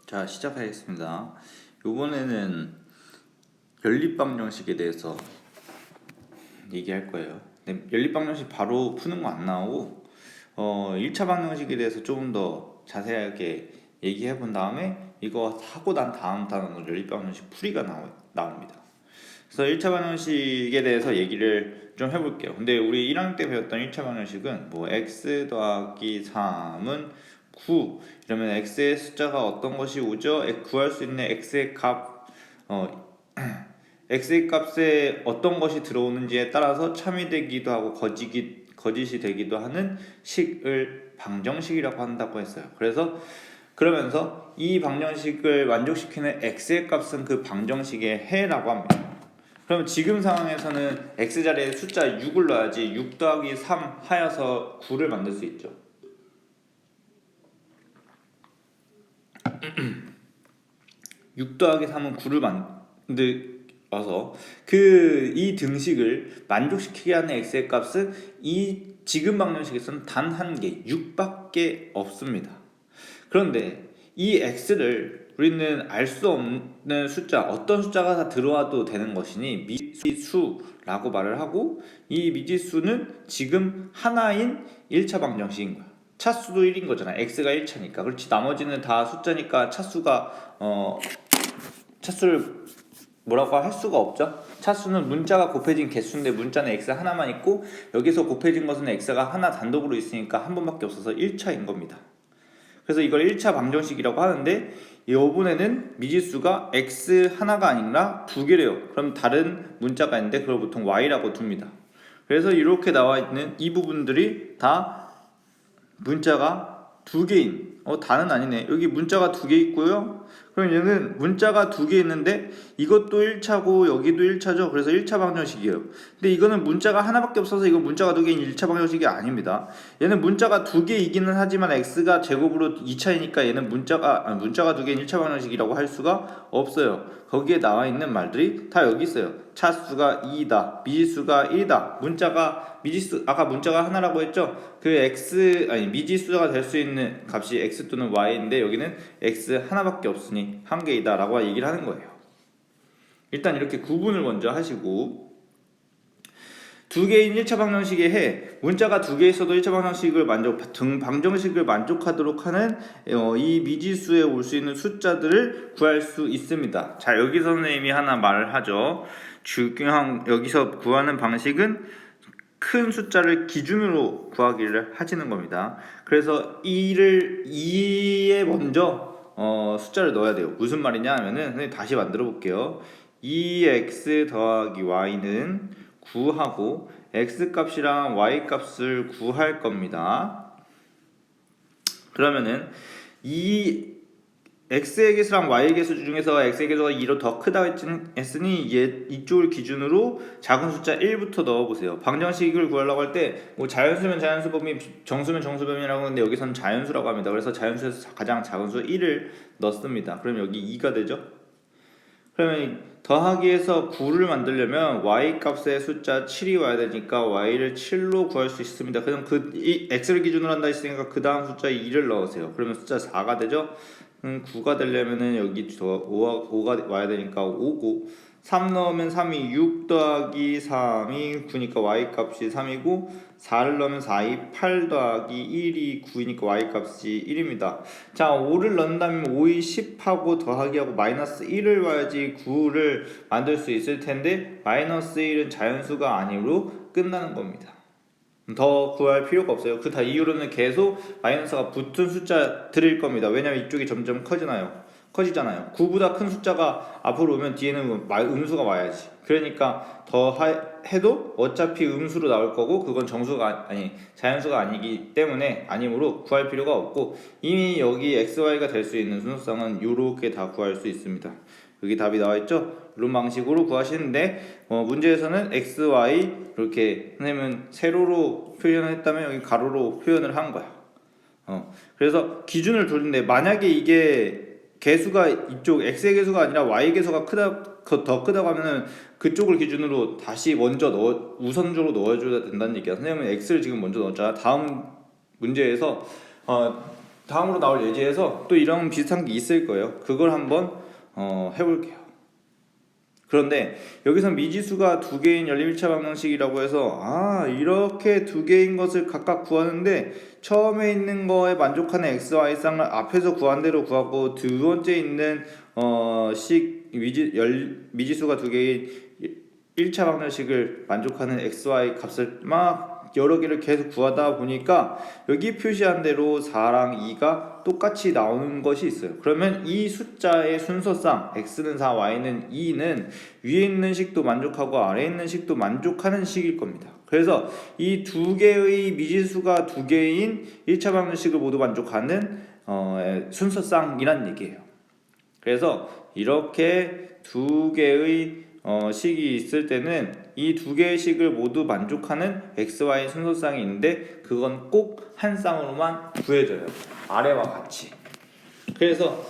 자, 시작하겠습니다. 이번에는 연립방정식에 대해서 얘기할 거예요. 근데 연립방정식 바로 푸는 거 안 나오고 1차 방정식에 대해서 조금 더 자세하게 얘기해 본 다음에 이거 하고 난 다음 단원으로 연립방정식 풀이가 나옵니다. 그래서 1차 방정식에 대해서 얘기를 좀 해볼게요. 근데 우리 1학년 때 배웠던 1차 방정식은 뭐 x 더하기 3은 9 이러면 x의 숫자가 어떤 것이 오죠? 구할 수 있는 x의 값 x의 값에 어떤 것이 들어오는지에 따라서 참이 되기도 하고 거짓이 되기도 하는 식을 방정식이라고 한다고 했어요. 그러면서 이 방정식을 만족시키는 x의 값은 그 방정식의 해라고 합니다. 그럼 지금 상황에서는 x자리에 숫자 6을 넣어야지 6 더하기 3 하여서 9를 만들 수 있죠. 6 더하기 3은 9를 만들어서 이 등식을 만족시키게 하는 x의 값은 이 지금 방정식에서는 단 한 개, 6밖에 없습니다. 그런데 이 x를 우리는 알 수 없는 숫자, 어떤 숫자가 다 들어와도 되는 것이니 미지수라고 말을 하고, 이 미지수는 지금 하나인 1차 방정식인 거야. 차수도 1인 거잖아. x가 1차니까. 그렇지, 나머지는 다 숫자니까 차수를 뭐라고 할 수가 없죠. 차수는 문자가 곱해진 개수인데 문자는 x 하나만 있고, 여기서 곱해진 것은 x가 하나 단독으로 있으니까 한 번밖에 없어서 1차인 겁니다. 그래서 이걸 1차 방정식이라고 하는데, 이번에는 미지수가 x 하나가 아니라 두 개래요. 그럼 다른 문자가 있는데 그걸 보통 y라고 둡니다. 그래서 이렇게 나와 있는 이 부분들이 다 문자가 두 개인, 다는 아니네. 여기 문자가 두 개 있고요. 그럼 얘는 문자가 두 개 있는데 이것도 1차고 여기도 1차죠. 그래서 1차 방정식이에요. 근데 이거는 문자가 하나밖에 없어서 이건 문자가 두 개인 1차 방정식이 아닙니다. 얘는 문자가 두 개이기는 하지만 x가 제곱으로 2차이니까 얘는 문자가 두 개인 1차 방정식이라고 할 수가 없어요. 거기에 나와 있는 말들이 다 여기 있어요. 차수가 2다, 미지수가 1이다. 아까 문자가 하나라고 했죠. 미지수가 될 수 있는 값이 x 또는 y인데 여기는 x 하나밖에 없으니 한 개이다 라고 얘기를 하는 거예요. 일단 이렇게 구분을 먼저 하시고, 두 개인 1차 방정식의 해, 문자가 두 개 있어도 1차 방정식을 만족하도록 하는 이 미지수에 올 수 있는 숫자들을 구할 수 있습니다. 자, 여기서 선생님이 하나 말을 하죠. 여기서 구하는 방식은 큰 숫자를 기준으로 구하기를 하시는 겁니다. 그래서 2에 먼저 숫자를 넣어야 돼요. 무슨 말이냐 하면은, 선생님 다시 만들어 볼게요. 2x 더하기 y는 9하고 x 값이랑 y 값을 구할 겁니다. 그러면은 이 x의 개수랑 y의 개수 중에서 x의 개수가 2로 더 크다고 했으니 이쪽을 기준으로 작은 숫자 1부터 넣어보세요. 방정식을 구하려고 할 때 뭐 자연수면 자연수범위, 정수면 정수범위라고 하는데 여기서는 자연수라고 합니다. 그래서 자연수에서 가장 작은 수 1을 넣습니다. 그럼 여기 2가 되죠. 그러면 더하기에서 9를 만들려면 y 값의 숫자 7이 와야 되니까 y를 7로 구할 수 있습니다. 그럼 x를 기준으로 한다 했으니까 그 다음 숫자 2를 넣으세요. 그러면 숫자 4가 되죠. 9가 되려면은 여기 5가 와야 되니까 5고, 3 넣으면 3이 6 더하기 3이 9니까 y 값이 3이고, 4를 넣으면 4이 8 더하기 1이 9이니까 y 값이 1입니다. 자, 5를 넣는다면 5이 10하고 더하기하고 마이너스 1을 와야지 9를 만들 수 있을 텐데, 마이너스 1은 자연수가 아니므로 끝나는 겁니다. 더 구할 필요가 없어요. 그 이후로는 계속 마이너스가 붙은 숫자들일 겁니다. 왜냐면 이쪽이 점점 커지잖아요. 9보다 큰 숫자가 앞으로 오면 뒤에는 음수가 와야지. 그러니까 더 해도 어차피 음수로 나올 거고, 그건 자연수가 아니기 때문에 아니므로 구할 필요가 없고, 이미 여기 xy가 될 수 있는 순서상은 이렇게 다 구할 수 있습니다. 여기 답이 나와있죠? 이런 방식으로 구하시는데, 문제에서는 x, y 이렇게 선생님은 세로로 표현을 했다면 여기 가로로 표현을 한 거야. 그래서 기준을 두는데, 만약에 이게 개수가 이쪽 x의 개수가 아니라 y의 개수가 더 크다고 하면은 그쪽을 기준으로 다시 먼저 우선적으로 넣어줘야 된다는 얘기야. 선생님은 x를 지금 먼저 넣었잖아. 다음 문제에서 다음으로 나올 예제에서 또 이런 비슷한 게 있을 거예요. 그걸 한번 해볼게요. 그런데 여기서 미지수가 두 개인 연립 1차 방정식이라고 해서 이렇게 두 개인 것을 각각 구하는데 처음에 있는 거에 만족하는 x, y 쌍을 앞에서 구한 대로 구하고 두 번째 있는 미지수가 두 개인 1차 방정식을 만족하는 x, y 값을 막 여러 개를 계속 구하다 보니까 여기 표시한 대로 4랑 2가 똑같이 나오는 것이 있어요. 그러면 이 숫자의 순서상 x는 4, y는 2는 위에 있는 식도 만족하고 아래에 있는 식도 만족하는 식일 겁니다. 그래서 이 두 개의 미지수가 두 개인 1차 방정식을 모두 만족하는 순서쌍이란 얘기예요. 그래서 이렇게 두 개의 식이 있을 때는 이 두 개의 식을 모두 만족하는 x, y 순서쌍이 있는데 그건 꼭 한 쌍으로만 구해져요. 아래와 같이. 그래서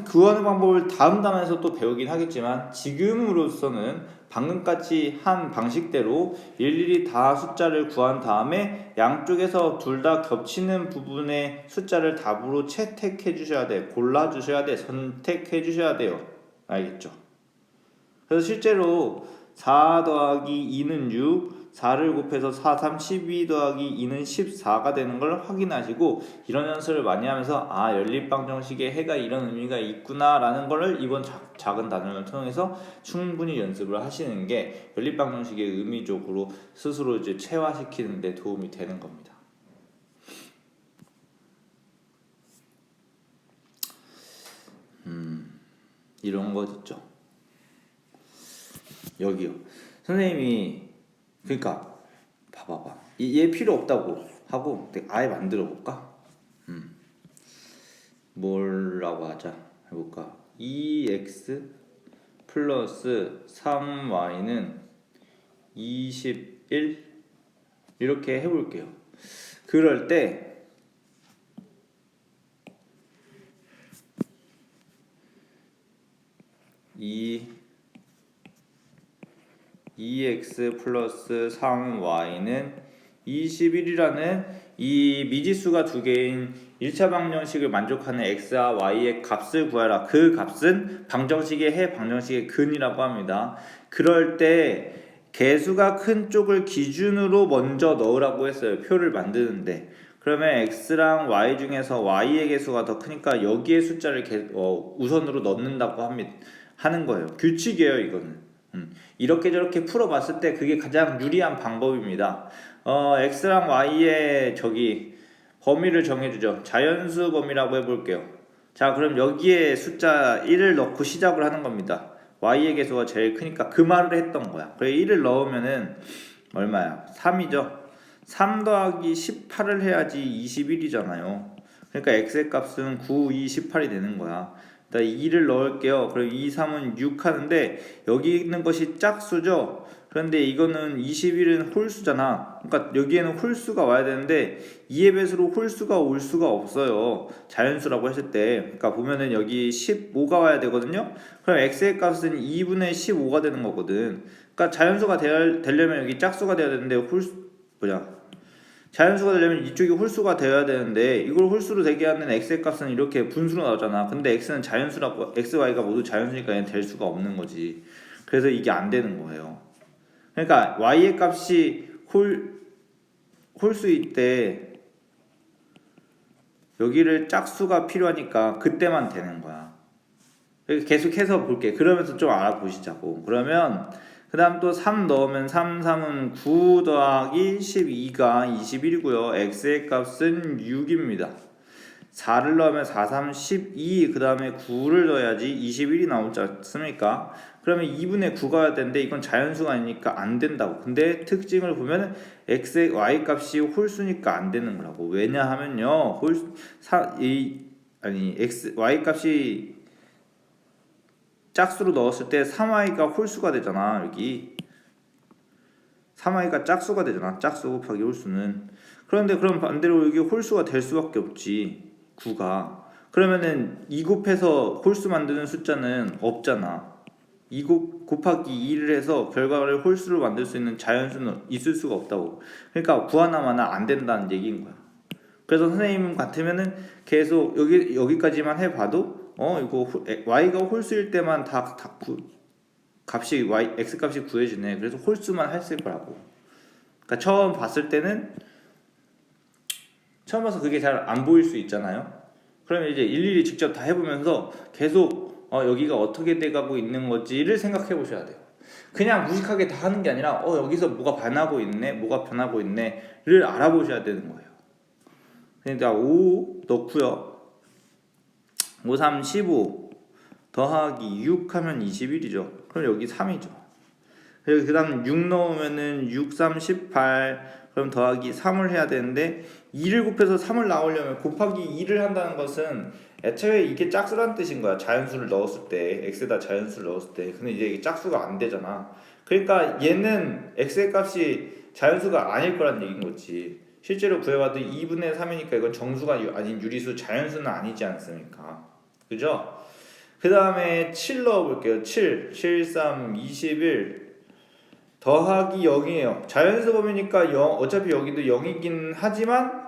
구하는 방법을 다음 단원에서 또 배우긴 하겠지만 지금으로서는 방금까지 한 방식대로 일일이 다 숫자를 구한 다음에 양쪽에서 둘 다 겹치는 부분의 숫자를 답으로 채택해 주셔야 돼요. 골라 주셔야 돼요. 선택해 주셔야 돼요. 알겠죠? 그래서 실제로 4 더하기 2는 6, 4를 곱해서 4, 3, 12 더하기 2는 14가 되는 걸 확인하시고 이런 연습을 많이 하면서 연립방정식의 해가 이런 의미가 있구나 라는 거를 이번 작은 단원을 통해서 충분히 연습을 하시는 게 연립방정식의 의미적으로 스스로 이제 체화시키는 데 도움이 되는 겁니다. 이런 거 있죠. 여기요. 선생님이 그러니까 봐봐봐. 얘 필요 없다고 하고 아예 만들어 볼까? 뭐라고 하자. 해볼까? 2x 플러스 3y는 21 이렇게 해볼게요. 그럴 때 이 2x 플러스 3y는 21이라는 이 미지수가 두 개인 1차 방정식을 만족하는 x와 y의 값을 구하라. 그 값은 방정식의 해, 방정식의 근이라고 합니다. 그럴 때 개수가 큰 쪽을 기준으로 먼저 넣으라고 했어요. 표를 만드는데. 그러면 x랑 y 중에서 y의 개수가 더 크니까 여기에 숫자를 우선으로 넣는다고 하는 거예요. 규칙이에요, 이거는. 이렇게 저렇게 풀어봤을 때 그게 가장 유리한 방법입니다. x랑 y의 범위를 정해주죠. 자연수 범위라고 해볼게요. 자, 그럼 여기에 숫자 1을 넣고 시작을 하는 겁니다. y의 개수가 제일 크니까 그 말을 했던 거야. 그래 1을 넣으면은 얼마야? 3이죠. 3 더하기 18을 해야지 21이잖아요. 그러니까 x의 값은 9, 2, 18이 되는 거야. 2를 넣을게요. 그럼 2, 3은 6 하는데 여기 있는 것이 짝수죠. 그런데 이거는 21은 홀수잖아. 그러니까 여기에는 홀수가 와야 되는데 2의 배수로 홀수가 올 수가 없어요. 자연수라고 했을 때. 그러니까 보면은 여기 15가 와야 되거든요. 그럼 x의 값은 2분의 15가 되는 거거든. 그러니까 자연수가 되려면 여기 짝수가 돼야 되는데 자연수가 되려면 이쪽이 홀수가 되어야 되는데 이걸 홀수로 되게 하는 x의 값은 이렇게 분수로 나오잖아. 근데 x는 자연수라고 x, y가 모두 자연수니까 얘는 될 수가 없는 거지. 그래서 이게 안 되는 거예요. 그러니까 y의 값이 홀수일 때 여기를 짝수가 필요하니까 그때만 되는 거야. 계속해서 볼게. 그러면서 좀 알아보시자고. 그러면 그 다음 또 3 넣으면 3, 3은 9 더하기 12가 21이고요. x의 값은 6입니다. 4를 넣으면 4, 3, 12, 그 다음에 9를 넣어야지 21이 나오지 않습니까? 그러면 2분의 9가 와야 되는데 이건 자연수가 아니니까 안 된다고. 근데 특징을 보면 x의 y 값이 홀수니까 안 되는 거라고. 왜냐하면요. y 값이 짝수로 넣었을 때 3y가 홀수가 되잖아. 여기 3y가 짝수가 되잖아. 짝수 곱하기 홀수는. 그런데 그럼 반대로 여기 홀수가 될 수밖에 없지. 9가. 그러면은 2 곱해서 홀수 만드는 숫자는 없잖아. 2 곱하기 2를 해서 결과를 홀수로 만들 수 있는 자연수는 있을 수가 없다고. 그러니까 구하나마나 안 된다는 얘기인 거야. 그래서 선생님 같으면은 계속 여기까지만 해봐도 이거 y가 홀수일 때만 값이 x 값이 구해지네. 그래서 홀수만 했을 거라고. 그러니까 처음 봤을 때는 처음 봐서 그게 잘 안 보일 수 있잖아요. 그러면 이제 일일이 직접 다 해보면서 계속 여기가 어떻게 돼가고 있는 건지를 생각해 보셔야 돼요. 그냥 무식하게 다 하는 게 아니라 여기서 뭐가 변하고 있네, 뭐가 변하고 있네를 알아보셔야 되는 거예요. 그러니까 5 넣고요. 5, 3, 15 더하기 6 하면 21이죠. 그럼 여기 3이죠. 그 다음 6 넣으면은 6, 3, 18 그럼 더하기 3을 해야 되는데 2를 곱해서 3을 나오려면 곱하기 2를 한다는 것은 애초에 이게 짝수란 뜻인 거야. 자연수를 넣었을 때 x에다 자연수를 넣었을 때. 근데 이제 이게 짝수가 안 되잖아. 그러니까 얘는 x의 값이 자연수가 아닐 거란 얘기인 거지. 실제로 구해봐도 2분의 3이니까 이건 정수가 아닌 유리수, 자연수는 아니지 않습니까? 그죠? 그 다음에 7 넣어볼게요. 7, 7, 3, 21 더하기 0이에요. 자연수 범위니까 0, 어차피 여기도 0이긴 하지만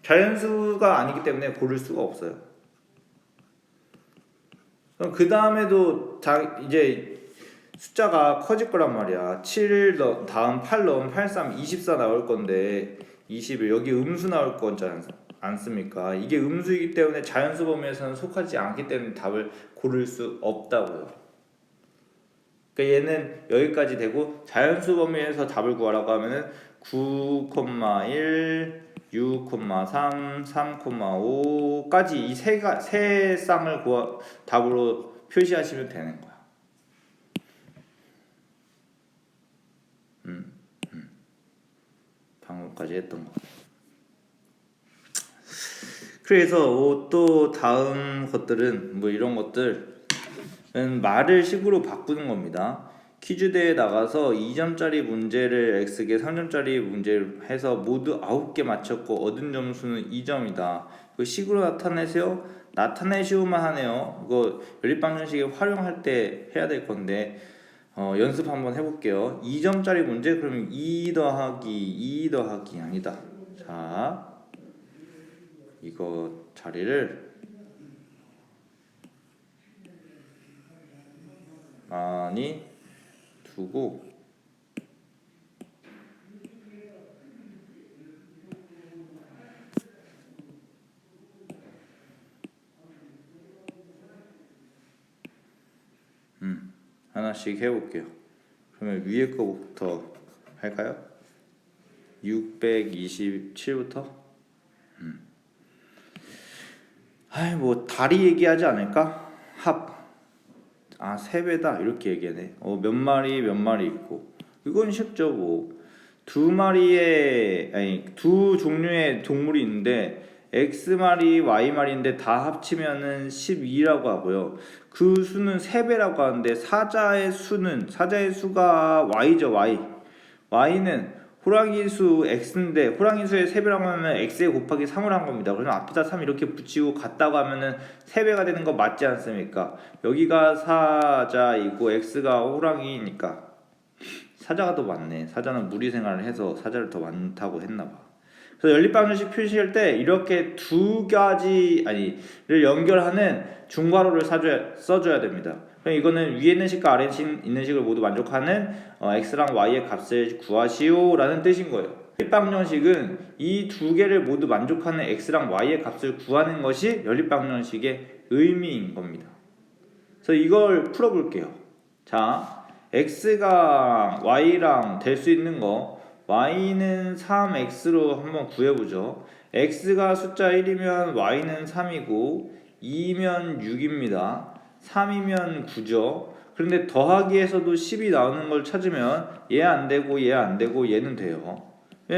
자연수가 아니기 때문에 고를 수가 없어요. 그럼 그 다음에도 이제 숫자가 커질 거란 말이야. 7 다음 8 넣으면 8, 3, 24 나올 건데 21 여기 음수 나올 거지 않습니까? 이게 음수이기 때문에 자연수 범위에서는 속하지 않기 때문에 답을 고를 수 없다고요. 그러니까 얘는 여기까지 되고 자연수 범위에서 답을 구하라고 하면은 9,1, 6,3, 3,5까지 이 세 쌍을 답으로 표시하시면 되는 거야. 방금까지 했던 거. 그래서 또 다음 것들은 뭐 이런 것들은 말을 식으로 바꾸는 겁니다. 퀴즈대에 나가서 2점짜리 문제를 X개 3점짜리 문제를 해서 모두 9개 맞췄고 얻은 점수는 2점이다. 그 식으로 나타내세요. 나타내시오만 하네요. 이거 연립방정식에 활용할 때 해야 될 건데 연습 한번 해볼게요. 2점짜리 문제 그러면 2 더하기 아니다. 자, 이거 자리를 많이 두고 하나씩 해볼게요. 그러면 위에 거부터 할까요? 627부터 뭐 다리 얘기하지 않을까? 합 3배다 이렇게 얘기하네. 몇 마리 있고 이건 쉽죠. 뭐 두 종류의 동물이 있는데 X마리, Y마리인데 다 합치면은 12라고 하고요. 그 수는 3배라고 하는데 사자의 수가 Y죠. Y는 호랑이 수 X인데 호랑이 수의 3배라고 하면 X에 곱하기 3을 한 겁니다. 그러면 앞에다 3 이렇게 붙이고 같다고 하면은 3배가 되는 거 맞지 않습니까? 여기가 사자이고 X가 호랑이니까 사자가 더 많네. 사자는 무리 생활을 해서 사자를 더 많다고 했나봐. 그래서 연립방정식 표시할 때 이렇게 두 가지를 연결하는 중괄호를 써줘야 됩니다. 그럼 이거는 위에 있는 식과 아래 있는 식을 모두 만족하는 x랑 y의 값을 구하시오 라는 뜻인 거예요. 연립방정식은 이 두 개를 모두 만족하는 x랑 y의 값을 구하는 것이 연립방정식의 의미인 겁니다. 그래서 이걸 풀어볼게요. 자, x가 y랑 될 수 있는 거 y는 3x로 한번 구해보죠. x가 숫자 1이면 y는 3이고 2면 6입니다. 3이면 9죠. 그런데 더하기에서도 10이 나오는 걸 찾으면 얘 안되고 얘 안되고 얘는 돼요.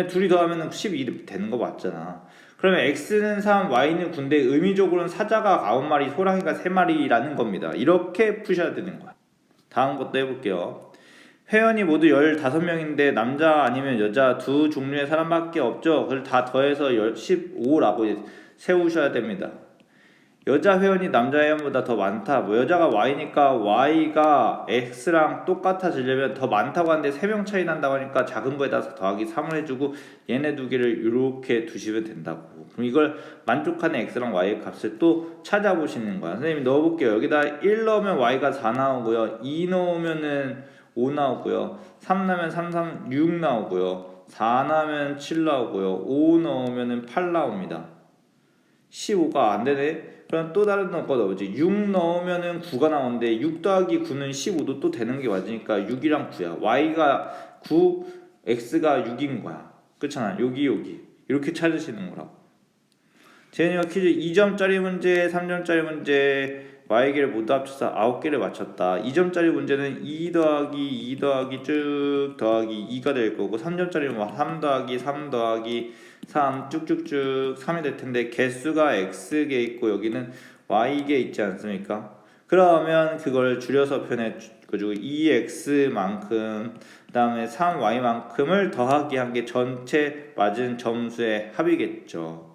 둘이 더하면 12 되는 거 맞잖아. 그러면 x는 3, y는 9인데 의미적으로는 사자가 9마리, 호랑이가 3마리라는 겁니다. 이렇게 푸셔야 되는 거야. 다음 것도 해볼게요. 회원이 모두 15명인데 남자 아니면 여자 두 종류의 사람밖에 없죠. 그걸 다 더해서 15라고 세우셔야 됩니다. 여자 회원이 남자 회원보다 더 많다. 뭐 여자가 Y니까 Y가 X랑 똑같아지려면 더 많다고 하는데 3명 차이 난다고 하니까 작은 거에다 더하기 3을 해주고 얘네 두 개를 이렇게 두시면 된다고. 그럼 이걸 만족하는 X랑 Y의 값을 또 찾아보시는 거야. 선생님이 넣어볼게요. 여기다 1 넣으면 Y가 4 나오고요. 2 넣으면은 5 나오고요. 3 넣으면 6 나오고요. 4 넣으면 7 나오고요. 5 넣으면은 8 나옵니다. 15가 안 되네. 그럼 또 다른 거 넣어보지. 6 넣으면은 9가 나오는데 6 더하기 9는 15도 또 되는 게 맞으니까 6이랑 9야. Y가 9, X가 6인 거야. 그렇잖아. 여기 이렇게 찾으시는 거라고. 재현이가 퀴즈 2점짜리 문제, 3점짜리 문제 Y개를 모두 합쳐서 9개를 맞췄다. 2점짜리 문제는 2 더하기 2 더하기 쭉 더하기 2가 될 거고 3점짜리는 3 더하기 3 더하기 3 쭉쭉쭉 3이 될 텐데 개수가 X개 있고 여기는 Y개 있지 않습니까? 그러면 그걸 줄여서 표현해 가지고 2X만큼 그 다음에 3Y만큼을 더하기 한 게 전체 맞은 점수의 합이겠죠.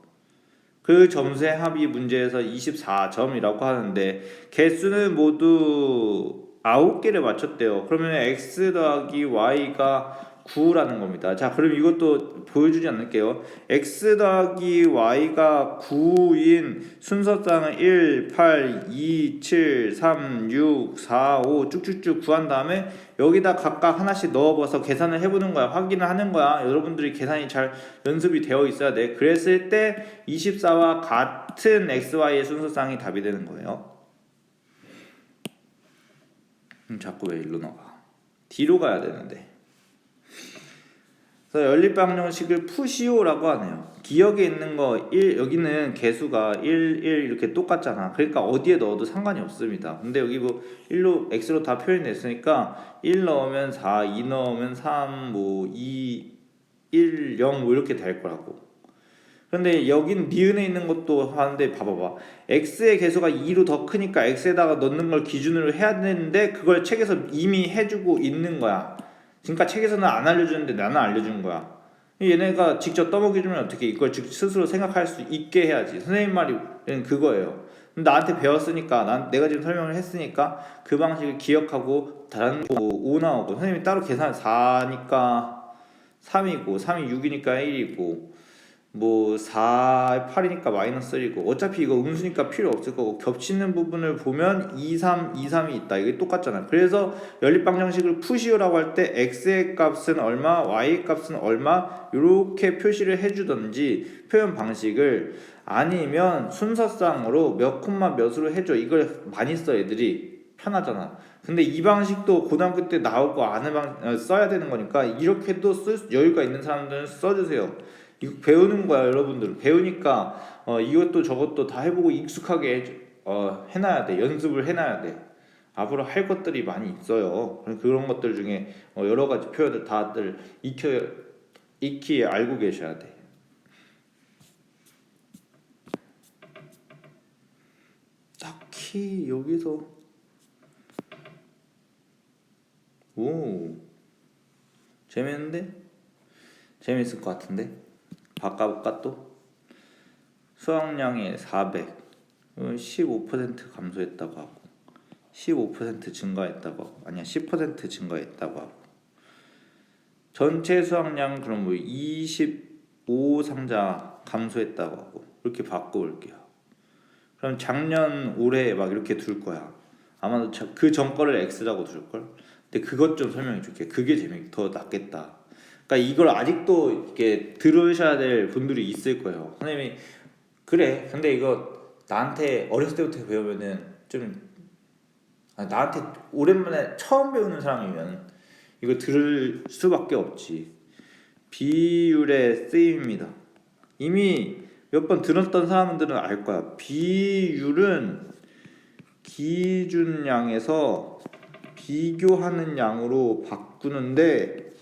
그 점수의 합이 문제에서 24점이라고 하는데 개수는 모두 9개를 맞췄대요. 그러면 x 더하기 y가 9라는 겁니다. 자, 그럼 이것도 보여주지 않을게요. x 더하기 y가 9인 순서상은 1, 8, 2, 7, 3, 6, 4, 5 쭉쭉쭉 구한 다음에 여기다 각각 하나씩 넣어봐서 계산을 해보는 거야. 확인을 하는 거야. 여러분들이 계산이 잘 연습이 되어 있어야 돼. 그랬을 때 24와 같은 xy의 순서상이 답이 되는 거예요. 자꾸 왜 일로 나가? 뒤로 가야 되는데. 그래서 연립방정식을 푸시오라고 하네요. 기억에 있는 거 1, 여기는 개수가 1, 1 이렇게 똑같잖아. 그러니까 어디에 넣어도 상관이 없습니다. 근데 여기 뭐 1로 x로 다 표현됐으니까 1 넣으면 4, 2 넣으면 3, 뭐 2, 1, 0 뭐 이렇게 될 거라고. 그런데 여긴 니은에 있는 것도 하는데 봐봐봐. x의 개수가 2로 더 크니까 x에다가 넣는 걸 기준으로 해야 되는데 그걸 책에서 이미 해주고 있는 거야. 그러니까 책에서는 안 알려주는데 나는 알려주는 거야. 얘네가 직접 떠먹여주면 어떻게 이걸 스스로 생각할 수 있게 해야지. 선생님 말이 그거예요. 나한테 배웠으니까 내가 지금 설명을 했으니까 그 방식을 기억하고 다른 거 5 나오고 선생님이 따로 계산 4니까 3이고 3이 6이니까 1이고 뭐 4, 8이니까 마이너스 1이고 어차피 이거 음수니까 필요 없을 거고 겹치는 부분을 보면 2, 3, 2, 3이 있다. 이게 똑같잖아요. 그래서 연립방정식을 푸시오라고 할 때 x의 값은 얼마, y의 값은 얼마 이렇게 표시를 해주던지 표현 방식을 아니면 순서상으로 몇 콤마 몇으로 해줘. 이걸 많이 써 애들이 편하잖아. 근데 이 방식도 고등학교 때 나오고 아는 써야 되는 거니까 이렇게도 쓸 여유가 있는 사람들은 써주세요. 이거 배우는 거야 여러분들. 배우니까 이것도 저것도 다 해보고 익숙하게 해놔야 돼. 연습을 해놔야 돼. 앞으로 할 것들이 많이 있어요. 그런 것들 중에 여러 가지 표현을 다들 익히 알고 계셔야 돼. 딱히 여기서 오 재밌는데? 재밌을 것 같은데? 바꿔볼까 또? 수학량이 400 15% 감소했다고 하고 15% 증가했다고 하고 아니야 10% 증가했다고 하고 전체 수학량 그럼 뭐 25 상자 감소했다고 하고 이렇게 바꿔볼게요. 그럼 작년 올해 막 이렇게 둘 거야. 아마도 그 전 거를 X라고 둘걸. 근데 그것 좀 설명해 줄게. 그게 더 낫겠다. 그러니까 이걸 아직도 이렇게 들으셔야 될 분들이 있을 거예요. 선생님이 그래. 근데 이거 나한테 어렸을 때부터 배우면은 좀 나한테 오랜만에 처음 배우는 사람이면 이거 들을 수밖에 없지. 비율의 쓰임입니다. 이미 몇 번 들었던 사람들은 알 거야. 비율은 기준량에서 비교하는 양으로 바꾸는데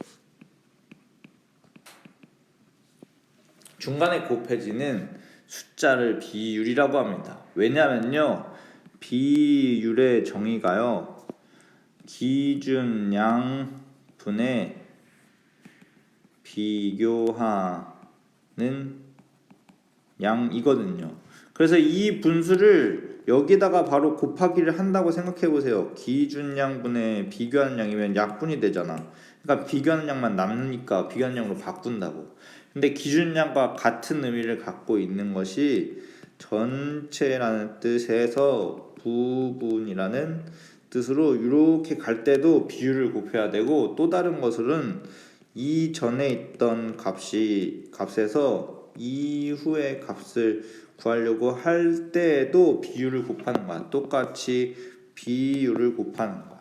중간에 곱해지는 숫자를 비율이라고 합니다. 왜냐면요. 비율의 정의가요. 기준양 분의 비교하는 양이거든요. 그래서 이 분수를 여기다가 바로 곱하기를 한다고 생각해 보세요. 기준량분의 비교하는 양이면 약분이 되잖아. 그러니까 비교하는 양만 남으니까 비교하는 양으로 바꾼다고. 근데 기준량과 같은 의미를 갖고 있는 것이 전체라는 뜻에서 부분이라는 뜻으로 이렇게 갈 때도 비율을 곱해야 되고, 또 다른 것은 이전에 있던 값에서 이후의 값을 구하려고 할 때에도 비율을 곱하는 거야. 똑같이 비율을 곱하는 거야.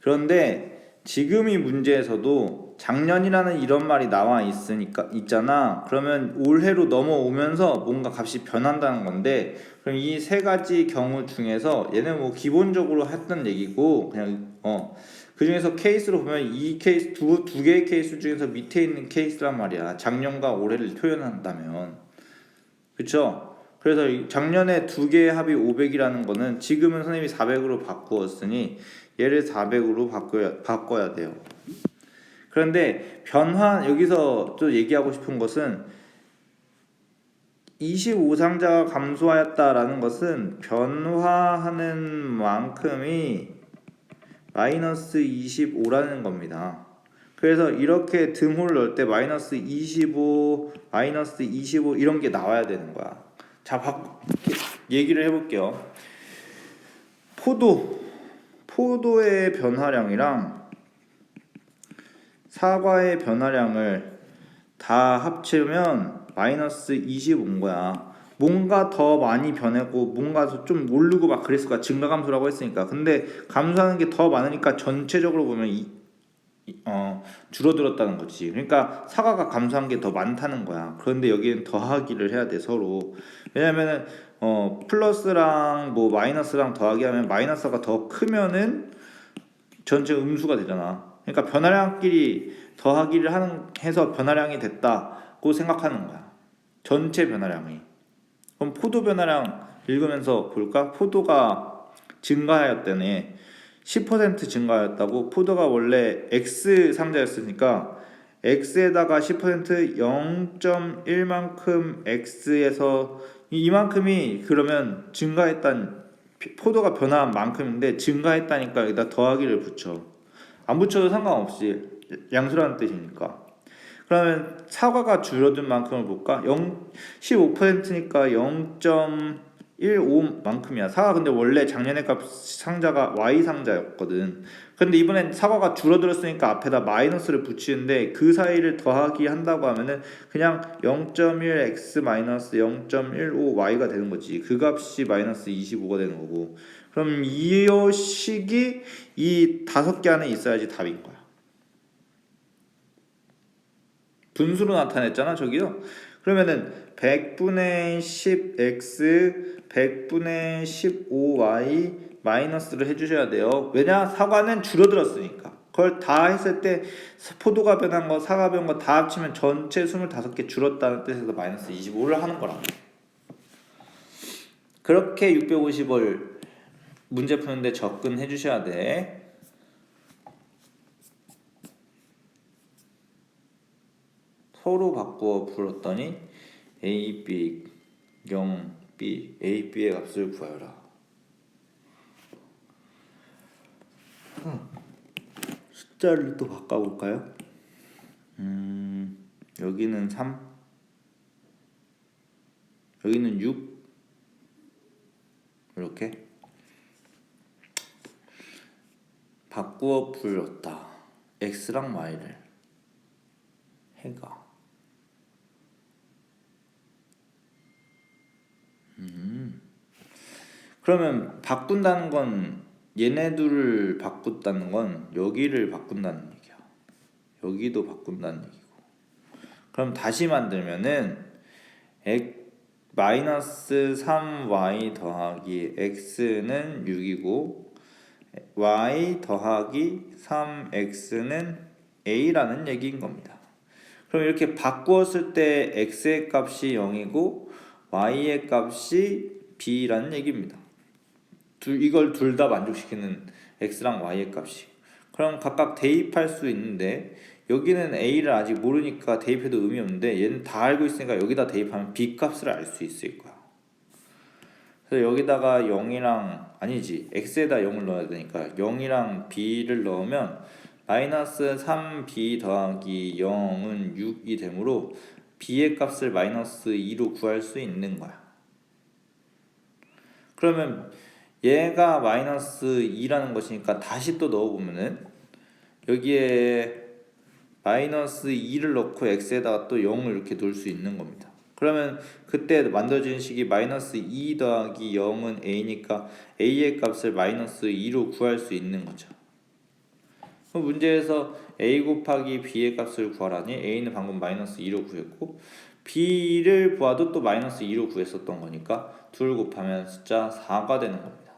그런데 지금 이 문제에서도 작년이라는 이런 말이 나와 있잖아. 그러면 올해로 넘어오면서 뭔가 값이 변한다는 건데, 그럼 이 세 가지 경우 중에서 얘는 뭐 기본적으로 했던 얘기고, 그냥 그 중에서 케이스로 보면 이 케이스 두 개의 케이스 중에서 밑에 있는 케이스란 말이야. 작년과 올해를 표현한다면, 그쵸? 그래서 작년에 두 개의 합이 500이라는 거는 지금은 선생님이 400으로 바꾸었으니 얘를 400으로 바꿔야 돼요. 그런데 변화, 여기서 또 얘기하고 싶은 것은 25상자가 감소하였다라는 것은 변화하는 만큼이 마이너스 25라는 겁니다. 그래서 이렇게 등호를 넣을 때 마이너스 25, 마이너스 25 이런 게 나와야 되는 거야. 자, 얘기를 해볼게요. 포도의 변화량이랑 사과의 변화량을 다 합치면 마이너스 25인 거야. 뭔가 더 많이 변했고 뭔가 좀 모르고 막 그랬을 거야. 증가 감소라고 했으니까. 근데 감소하는 게 더 많으니까 전체적으로 보면 줄어들었다는 거지. 그러니까 사과가 감소한 게 더 많다는 거야. 그런데 여기는 더하기를 해야 돼, 서로. 왜냐면은 플러스랑 뭐 마이너스랑 더하기 하면 마이너스가 더 크면은 전체 음수가 되잖아. 그러니까 변화량끼리 더하기를 해서 변화량이 됐다고 생각하는 거야. 전체 변화량이. 그럼 포도 변화량 읽으면서 볼까? 포도가 증가하였다네. 10% 증가하였다고. 포도가 원래 X 상자였으니까 X에다가 10% 0.1만큼 X에서 이만큼이 그러면 증가했단, 포도가 변화한 만큼인데 증가했다니까 여기다 더하기를 붙여. 안 붙여도 상관없이 양수라는 뜻이니까. 그러면 사과가 줄어든 만큼을 볼까? 15%니까 0.15만큼이야. 사과 근데 원래 작년에 값 상자가 Y 상자였거든. 근데 이번엔 사과가 줄어들었으니까 앞에다 마이너스를 붙이는데 그 사이를 더하기 한다고 하면은 그냥 0.1x 마이너스 0.15y가 되는 거지. 그 값이 마이너스 25가 되는 거고. 그럼 이 식이 이 5개 안에 있어야지 답인 거야. 분수로 나타냈잖아, 저기요. 그러면은 100분의 10x 100분의 15y 마이너스를 해주셔야 돼요. 왜냐? 사과는 줄어들었으니까. 그걸 다 했을 때 포도가 변한 거, 사과 변한 거 다 합치면 전체 25개 줄었다는 뜻에서 마이너스 25를 하는 거라고. 그렇게 650을 문제 푸는데 접근해 주셔야 돼. 서로 바꾸어 풀었더니 A, B, 0, B, A, B의 값을 구하여라. 숫자를 또 바꿔볼까요? 여기는 3, 여기는 6, 이렇게 바꾸어 풀었다. X랑 Y를 해가. 그러면 바꾼다는 건 얘네들을 바꾼다는 건 여기를 바꾼다는 얘기야. 여기도 바꾼다는 얘기고. 그럼 다시 만들면은 마이너스 3y 더하기 x는 6이고 y 더하기 3x는 a라는 얘기인 겁니다. 그럼 이렇게 바꾸었을 때 x의 값이 0이고 y의 값이 b라는 얘기입니다. 이걸 둘 다 만족시키는 x랑 y의 값이. 그럼 각각 대입할 수 있는데 여기는 A를 아직 모르니까 대입해도 의미 없는데 얘는 다 알고 있으니까 여기다 대입하면 B 값을 알 수 있을 거야. 그래서 여기다가 0이랑 아니지 x에다 0을 넣어야 되니까 0이랑 b를 넣으면 마이너스 3b 더하기 0은 6이 되므로 b의 값을 마이너스 2로 구할 수 있는 거야. 그러면 얘가 마이너스 2라는 것이니까 다시 또 넣어보면은 여기에 마이너스 2를 넣고 x에다가 또 0을 이렇게 놓을 수 있는 겁니다. 그러면 그때 만들어진 식이 마이너스 2 더하기 0은 a니까 a의 값을 마이너스 2로 구할 수 있는 거죠. 문제에서 a 곱하기 b의 값을 구하라니 a는 방금 마이너스 2로 구했고 b를 구하도 또 마이너스 2로 구했었던 거니까 둘 곱하면 숫자 4가 되는 겁니다.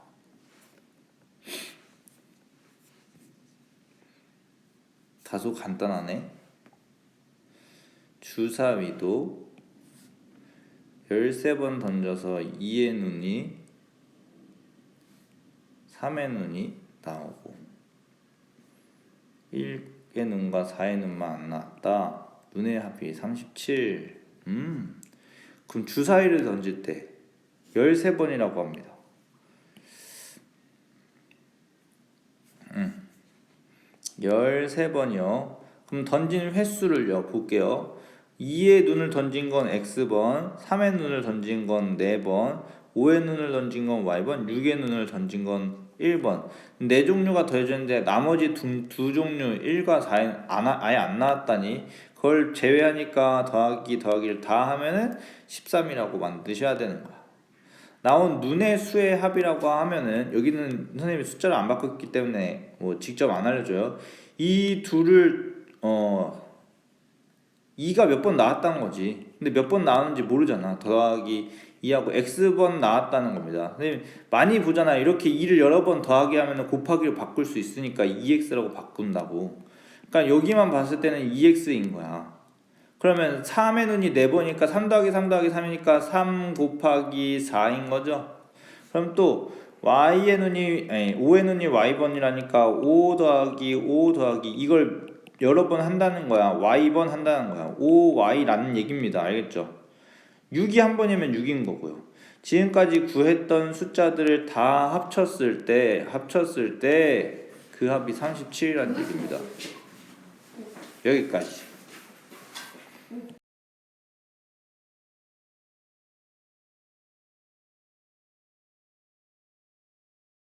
다소 간단하네. 주사위도 13번 던져서 2의 눈이 3의 눈이 나오고 1의 눈과 4의 눈만 안 나왔다. 눈의 합이 37. 그럼 주사위를 던질 때 13번이라고 합니다. 13번이요. 그럼 던진 횟수를요 볼게요. 2의 눈을 던진 건 x번, 3의 눈을 던진 건 4번, 5의 눈을 던진 건 y번, 6의 눈을 던진 건 1번. 4종류가 더해졌는데 나머지 두 종류 1과 4는 아예 안 나왔다니 그걸 제외하니까 더하기를 다 하면은 13이라고 만드셔야 되는 거야. 나온 눈의 수의 합이라고 하면은 여기는 선생님이 숫자를 안 바꿨기 때문에 뭐 직접 안 알려줘요. 이 둘을 2가 몇 번 나왔다는 거지. 근데 몇 번 나왔는지 모르잖아. 더하기 2하고 x번 나왔다는 겁니다. 선생님 많이 보잖아. 이렇게 2를 여러 번 더하기 하면 곱하기로 바꿀 수 있으니까 2x라고 바꾼다고. 그러니까 여기만 봤을 때는 2x인 거야. 그러면 3의 눈이 4번이니까 3 더하기 3 더하기 3이니까 3 곱하기 4인 거죠. 그럼 또 y의 눈이 5의 눈이 y번이라니까 5 더하기 5 더하기 이걸 여러 번 한다는 거야. y번 한다는 거야. 5y라는 얘기입니다. 알겠죠? 6이 한 번이면 6인 거고요. 지금까지 구했던 숫자들을 다 합쳤을 때 그 합이 37이라는 얘기입니다. 여기까지.